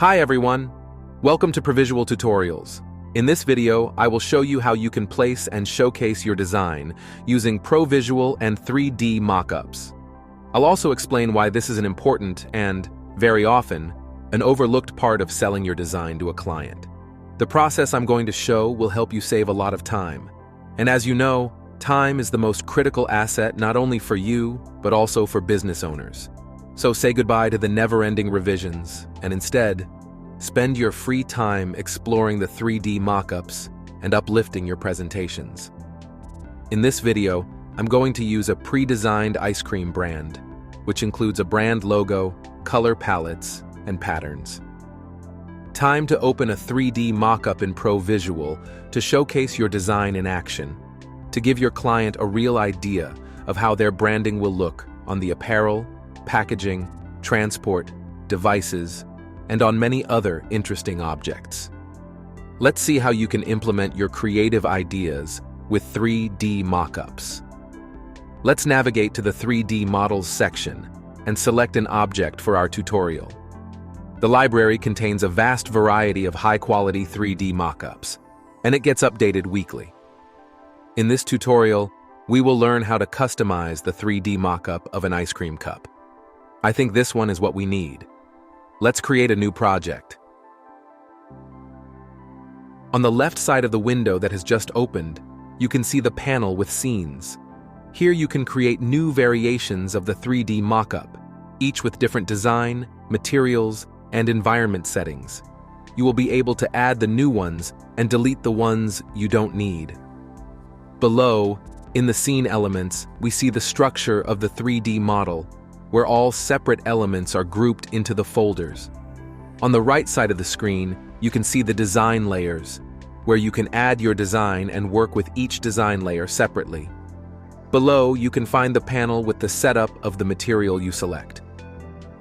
Hi everyone! Welcome to Provisual Tutorials. In this video, I will show you how you can place and showcase your design using Provisual and 3D mockups. I'll also explain why this is an important and, very often, an overlooked part of selling your design to a client. The process I'm going to show will help you save a lot of time. And as you know, time is the most critical asset not only for you, but also for business owners. So say goodbye to the never-ending revisions, and instead, spend your free time exploring the 3D mockups and uplifting your presentations. In this video, I'm going to use a pre-designed ice cream brand, which includes a brand logo, color palettes, and patterns. Time to open a 3D mockup in Provisual to showcase your design in action, to give your client a real idea of how their branding will look on the apparel, packaging, transport, devices, and on many other interesting objects. Let's see how you can implement your creative ideas with 3D mockups. Let's navigate to the 3D Models section and select an object for our tutorial. The library contains a vast variety of high-quality 3D mockups, and it gets updated weekly. In this tutorial, we will learn how to customize the 3D mockup of an ice cream cup. I think this one is what we need. Let's create a new project. On the left side of the window that has just opened, you can see the panel with scenes. Here you can create new variations of the 3D mockup, each with different design, materials, and environment settings. You will be able to add the new ones and delete the ones you don't need. Below, in the scene elements, we see the structure of the 3D model, where all separate elements are grouped into the folders. On the right side of the screen, you can see the design layers, where you can add your design and work with each design layer separately. Below, you can find the panel with the setup of the material you select.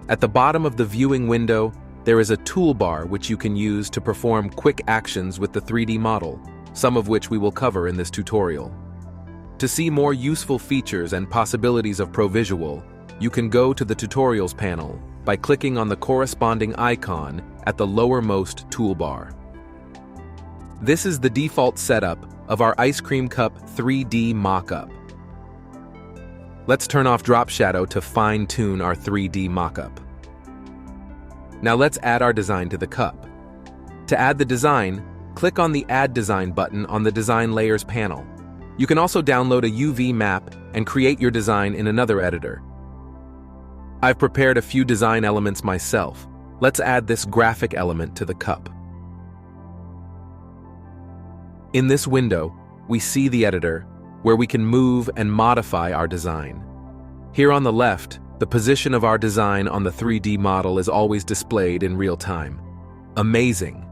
At the bottom of the viewing window, there is a toolbar which you can use to perform quick actions with the 3D model, some of which we will cover in this tutorial. To see more useful features and possibilities of Provisual, you can go to the Tutorials panel by clicking on the corresponding icon at the lowermost toolbar. This is the default setup of our ice cream cup 3D mockup. Let's turn off drop shadow to fine-tune our 3D mockup. Now let's add our design to the cup. To add the design, click on the Add Design button on the Design Layers panel. You can also download a UV map and create your design in another editor. I've prepared a few design elements myself. Let's add this graphic element to the cup. In this window, we see the editor, where we can move and modify our design. Here on the left, the position of our design on the 3D model is always displayed in real time. Amazing!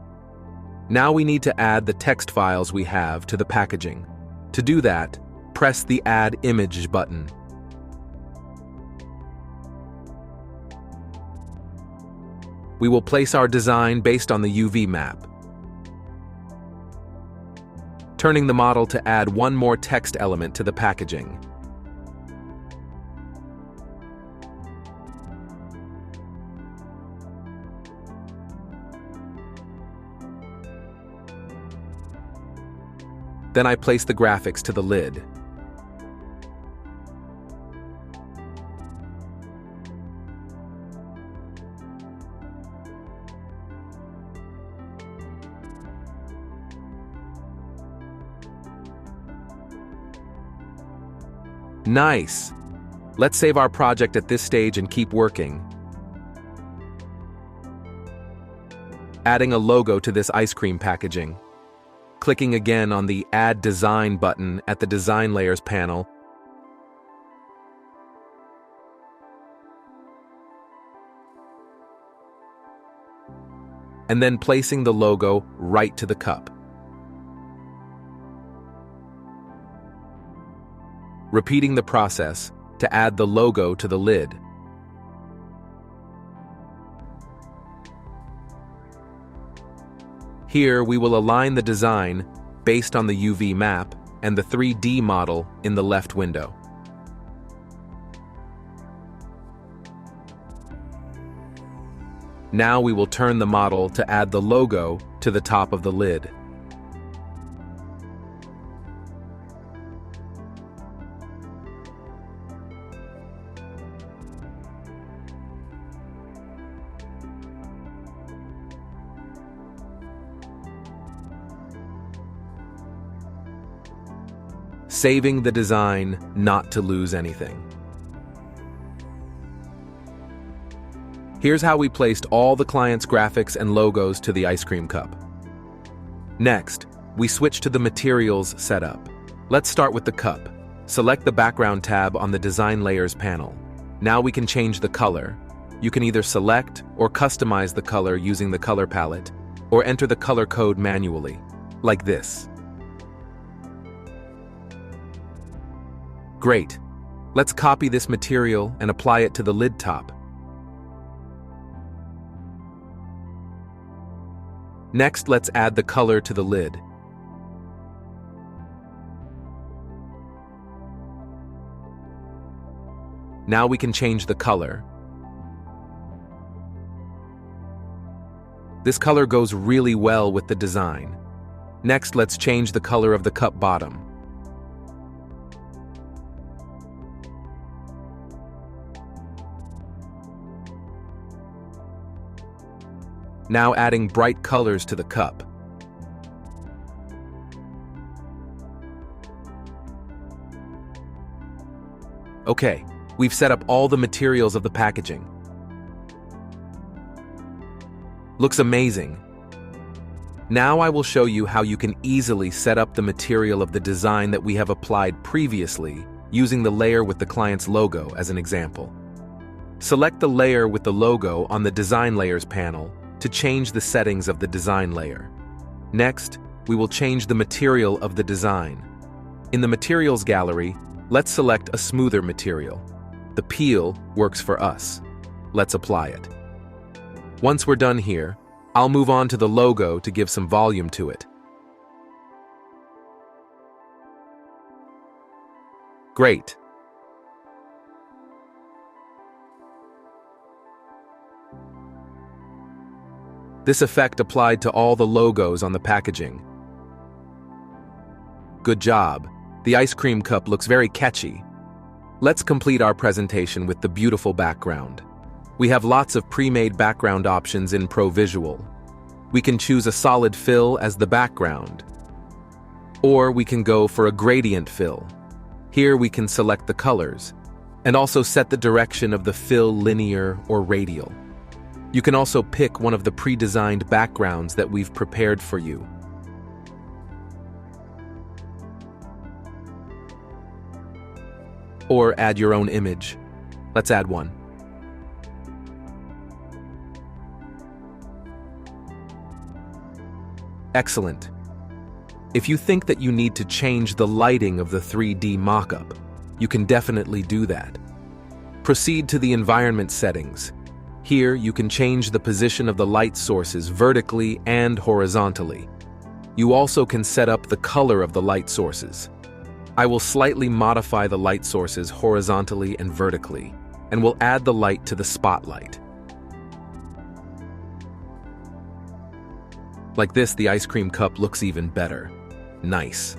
Now we need to add the text files we have to the packaging. To do that, press the Add Image button. We will place our design based on the UV map, turning the model to add one more text element to the packaging. Then I place the graphics to the lid. Nice! Let's save our project at this stage and keep working. Adding a logo to this ice cream packaging. Clicking again on the Add Design button at the Design Layers panel. And then placing the logo right to the cup. Repeating the process to add the logo to the lid. Here we will align the design based on the UV map and the 3D model in the left window. Now we will turn the model to add the logo to the top of the lid. Saving the design not to lose anything. Here's how we placed all the client's graphics and logos to the ice cream cup. Next, we switch to the materials setup. Let's start with the cup. Select the background tab on the Design Layers panel. Now we can change the color. You can either select or customize the color using the color palette, or enter the color code manually, like this. Great. Let's copy this material and apply it to the lid top. Next, let's add the color to the lid. Now we can change the color. This color goes really well with the design. Next, let's change the color of the cup bottom. Now adding bright colors to the cup. Okay, we've set up all the materials of the packaging. Looks amazing. Now I will show you how you can easily set up the material of the design that we have applied previously using the layer with the client's logo as an example. Select the layer with the logo on the Design Layers panel to change the settings of the design layer. Next, we will change the material of the design. In the Materials gallery, let's select a smoother material. The peel works for us. Let's apply it. Once we're done here, I'll move on to the logo to give some volume to it. Great. This effect applied to all the logos on the packaging. Good job. The ice cream cup looks very catchy. Let's complete our presentation with the beautiful background. We have lots of pre-made background options in Provisual. We can choose a solid fill as the background, or we can go for a gradient fill. Here we can select the colors, and also set the direction of the fill linear or radial. You can also pick one of the pre-designed backgrounds that we've prepared for you. Or add your own image. Let's add one. Excellent. If you think that you need to change the lighting of the 3D mockup, you can definitely do that. Proceed to the environment settings. Here, you can change the position of the light sources vertically and horizontally. You also can set up the color of the light sources. I will slightly modify the light sources horizontally and vertically, and will add the light to the spotlight. Like this, the ice cream cup looks even better. Nice.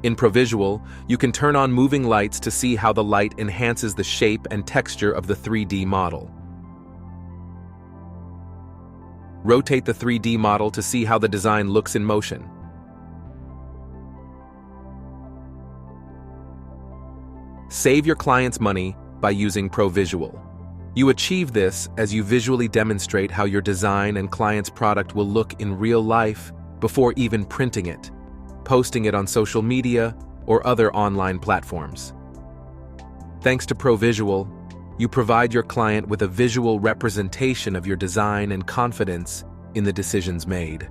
In Provisual, you can turn on moving lights to see how the light enhances the shape and texture of the 3D model. Rotate the 3D model to see how the design looks in motion. Save your clients money by using Provisual. You achieve this as you visually demonstrate how your design and client's product will look in real life before even printing it, posting it on social media or other online platforms. Thanks to Provisual, you provide your client with a visual representation of your design and confidence in the decisions made.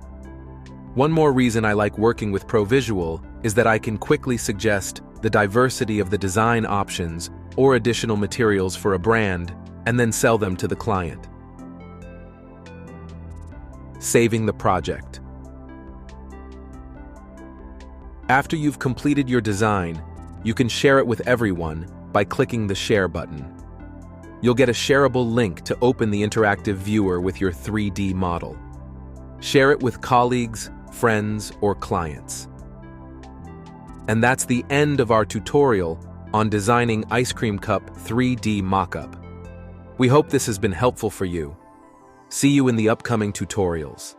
One more reason I like working with Provisual is that I can quickly suggest the diversity of the design options or additional materials for a brand and then sell them to the client. Saving the project. After you've completed your design, you can share it with everyone by clicking the Share button. You'll get a shareable link to open the interactive viewer with your 3D model. Share it with colleagues, friends, or clients. And that's the end of our tutorial on designing ice cream cup 3D mockup. We hope this has been helpful for you. See you in the upcoming tutorials.